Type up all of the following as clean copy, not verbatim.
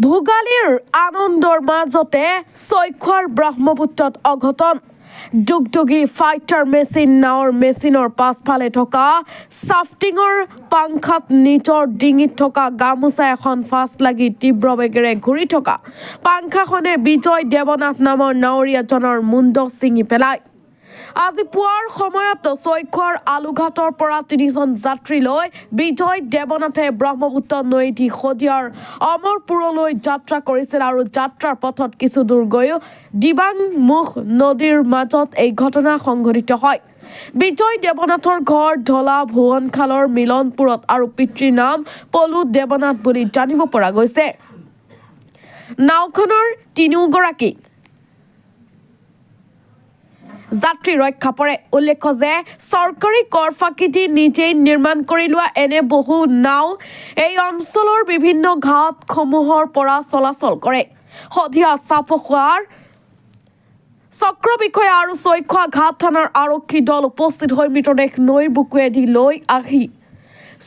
ভোগালীৰ আনন্দৰ মাজতে চৈখোৱাৰ ব্ৰহ্মপুত্ৰত অঘটন ডুগডুগি ফাইটাৰ মেচিন নাওৰ মেচিনৰ পাছফালে থকা ছাফটিঙৰ পাংখাত নিজৰ ডিঙিত থকা গামোচা এখন ফাঁচ লাগি তীব্ৰ বেগেৰে ঘূৰি থকা পাংখাখনে বিজয় দেৱনাথ নামৰ নাৱৰীয়াজনৰ মুণ্ড ছিঙি পেলায়। আজি পুৱাৰ সময়ত চৈখোৱাৰ আলুঘাটৰ পৰা ৩জন যাত্ৰী লৈ বিজয় দেৱনাথে ব্ৰহ্মপুত্ৰ নৈদি শদিয়াৰ অমৰপুৰলৈ যাত্ৰা কৰিছিল আৰু যাত্ৰাৰ পথত কিছু দূৰ গৈ দিবাংমুখ নদীৰ মাজত এই ঘটনা সংঘটিত হয়। বিজয় দেৱনাথৰ ঘৰ ঢলা ভুৱনখালৰ মিলনপুৰত আৰু পিতৃৰ নাম পলু দেৱনাথ বুলি জানিব পৰা গৈছে। নাওখনৰ তিনিওগৰাকী যাত্ৰী ৰক্ষা পৰে। উল্লেখ্য যে চৰকাৰী কৰ ফাঁকি দি নিজেই নিৰ্মাণ কৰি লোৱা এনে বহু নাও এই অঞ্চলৰ বিভিন্ন ঘাটসমূহৰ পৰা চলাচল কৰে। শদিয়া চাপখোৱাৰ চক্ৰ বিষয়া আৰু চৈখোৱা ঘাট থানাৰ আৰক্ষী দল উপস্থিত হৈ মৃতদেহ নৈৰ বুকুৱেদি লৈ আহি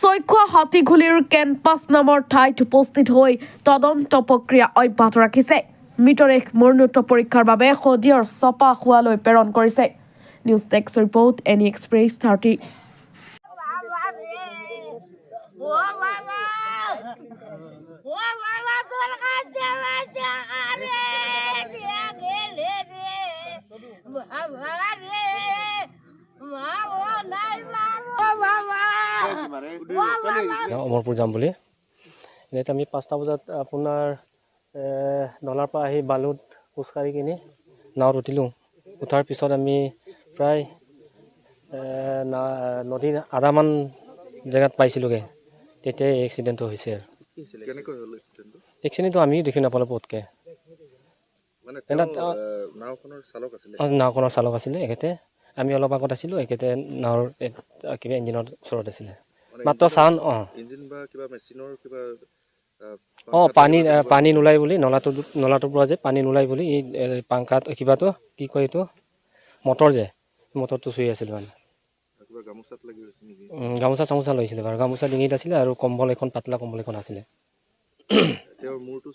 চৈখোৱা হাতীঘুলিৰ কেম্পাছ নামৰ ঠাইত উপস্থিত হৈ তদন্ত প্ৰক্ৰিয়া অব্যাহত ৰাখিছে। মৃতদেহ মৰণোত্তৰ পৰীক্ষাৰ বাবে শদিয়াৰ চপাখোৱালৈ প্ৰেৰণ কৰিছে। News desk report any express 30। Amarpur যাম বুলি এতিয়া আমি 5টা বজাত আপোনাৰ নলাৰ পৰা আহি বালুত খোজকাঢ়ি কিনি নাৱত উঠিলোঁ। উঠাৰ পিছত আমি প্ৰায় নদীৰ আধামান জেগাত পাইছিলোঁগৈ। তেতিয়াই এক্সিডেণ্টটো হৈছে। এক্সিডেণ্টটো আমি দেখি নাপালোঁ পটকৈ। নাওখনৰ চালক আছিলে এখেতে। আমি অলপ আগত আছিলোঁ, এখেতে নাৱৰ কিবা ইঞ্জিনৰ ওচৰত আছিলে। মাত্ৰ চাউণ্ড পানী নোলাই বুলি নলাটোৰ পৰা যে পানী নোলাই বুলি এই পাংখাত কিবাটো কি কয় এইটো মটৰ যে মটৰটো চুই আছিল মানে। গামোচা চামোচা লৈছিলে বাৰু। গামোচা ডিঙিত আছিলে আৰু কম্বল এখন পাতলা কম্বল এখন আছিলে।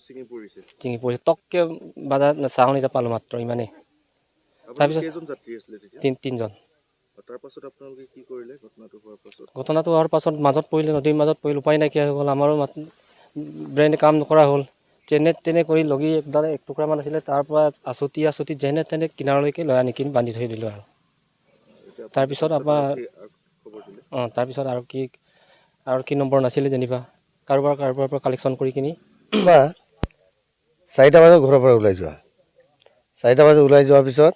ছিঙি পৰিছে টককৈ বাজা চাউণ্ড এটা পালোঁ মাত্ৰ ইমানেই। তাৰপিছত তিনিজন। ঘটনাটো হোৱাৰ পাছত মাজত পৰিলে, নদীৰ মাজত পৰিল, উপায় নাইকিয়া হৈ গ'ল। আমাৰো ব্ৰেইনে কাম নকৰা হ'ল। তেনে কৰি লগি এক টুকুৰামান আছিলে, তাৰ পৰা আচুতি যেনে তেনে কিনাৰলৈকে লৈ আনি কিনি বান্ধি থৈ দিলোঁ আৰু। তাৰপিছত তাৰপিছত আৰু কি নম্বৰ নাছিলে যেনিবা কাৰোবাৰ পৰা কালেকশ্যন কৰি কিনি 4টা বজাত ঘৰৰ পৰা ওলাই যোৱা। 4টা বজাত ওলাই যোৱাৰ পিছত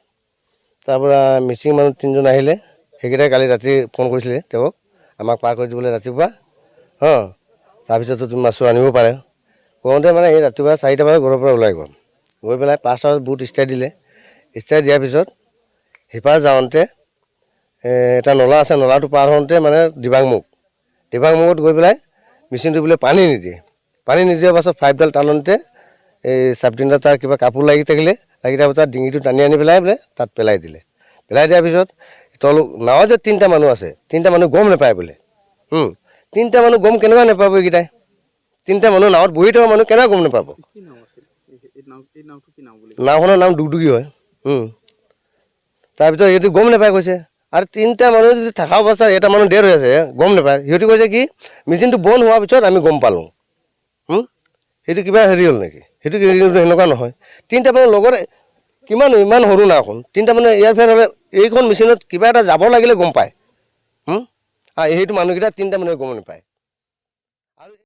তাৰপৰা মিচিং মানুহ 3জন আহিলে। সেইকেইটাই কালি ৰাতি ফোন কৰিছিলে তেওঁক আমাক পাৰ কৰি দিবলৈ ৰাতিপুৱা। তাৰপিছতো তুমি মাছো আনিব পাৰে কওঁতে মানে এই ৰাতিপুৱা 4টা বজাত ঘৰৰ পৰা ওলাই গৈ পেলাই 5টা বজাত বুট ষ্টাৰ্ট দিলে। ষ্টাৰ্ট দিয়াৰ পিছত সিপাৰ যাওঁতে এটা নলা আছে, নলাটো পাৰ হওঁতে মানে দিবাংমুখত গৈ পেলাই মেচিনটো বোলে পানী নিদিয়াৰ পাছত পাইপডাল টানোতে এই ছাবডিনাৰ তাৰ কিবা কাপোৰ লাগি থকাৰ পিছত ডিঙিটো টানি আনি পেলাই বোলে তাত পেলাই দিলে। পেলাই দিয়াৰ পিছত নাৱত যে 3টা মানুহ আছে, 3টা মানুহ গম নাপায় বোলে। 3টা মানুহ গম কেনেকুৱা নাপাব? এইকেইটাই 3টা মানুহ নাৱত বহি থকা মানুহ কেনেকুৱা গম নাপাব? নাওখনৰ নাম ডুগডুগি হয়। তাৰপিছত সিহঁতি গম নাপায় কৈছে। আৰু 3টা মানুহ যদি থকা অৱস্থাত এটা মানুহ ডেৰ হৈ আছে গম নাপায়। সিহঁতি কৈছে কি মেচিনটো বন্ধ হোৱাৰ পিছত আমি গম পালোঁ। সেইটো কিবা হেৰি হ'ল নেকি? সেইটো সেনেকুৱা নহয়। 3টা মানুহ লগতে ইমান সৰু নাওখন 3টা মানুহ ইয়াৰ ফেৰ হ'লে এইখন মেচিনত কিবা এটা যাব লাগিলে গম পায়। সেইটো মানুহকেইটা 3টা মানুহে গম নাপায়।